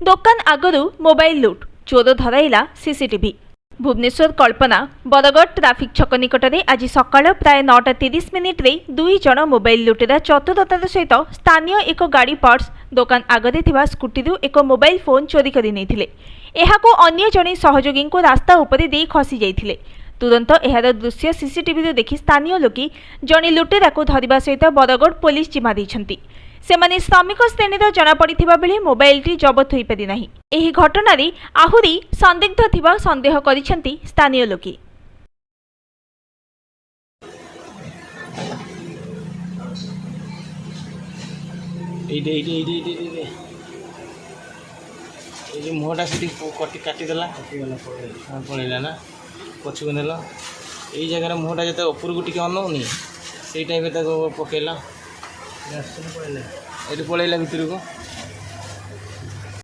ଦୋକାନ ଆଗରୁ ମୋବାଇଲ ଲୁଟ୍, ଚୋର ଧରାଇଲା ସିସିଟିଭି। ଭୁବନେଶ୍ୱର କଳ୍ପନା ବରଗଡ଼ ଟ୍ରାଫିକ୍ ଛକ ନିକଟରେ ଆଜି ସକାଳ ପ୍ରାୟ 9:30 ଦୁଇ ଜଣ ମୋବାଇଲ ଲୁଟେରା ଚତୁରତାର ସହିତ ସ୍ଥାନୀୟ ଏକ ଗାଡ଼ି ପାର୍ଟସ୍ ଦୋକାନ ଆଗରେ ଥିବା ସ୍କୁଟିରୁ ଏକ ମୋବାଇଲ ଫୋନ୍ ଚୋରି କରି ନେଇଥିଲେ। ଏହାକୁ ଅନ୍ୟ ଜଣେ ସହଯୋଗୀଙ୍କୁ ରାସ୍ତା ଉପରେ ଦେଇ ଖସି ଯାଇଥିଲେ। ତୁରନ୍ତ ଏହାର ଦୃଶ୍ୟ ସିସିଟିଭିରୁ ଦେଖି ସ୍ଥାନୀୟ ଲୋକେ ଜଣେ ଲୁଟେରାକୁ ଧରିବା ସହିତ ବରଗଡ଼ ପୋଲିସ ଜିମା ଦେଇଛନ୍ତି। ସେମାନେ ଶ୍ରମିକ ଶ୍ରେଣୀର ଜଣାପଡ଼ିଥିବା ବେଳେ ମୋବାଇଲଟି ଜବତ ହୋଇପାରି ନାହିଁ। ଏହି ଘଟଣାରେ ଆହୁରି ସନ୍ଦିଗ୍ଧ ଥିବା ସନ୍ଦେହ କରିଛନ୍ତି ସ୍ଥାନୀୟ ଲୋକେ। मुहटा से काटिदेला पड़ेगा ना पछक नेल यही जगार मुहटा जो उपरको टी अनौनी से टाइम पकईला ये पलैला भितर को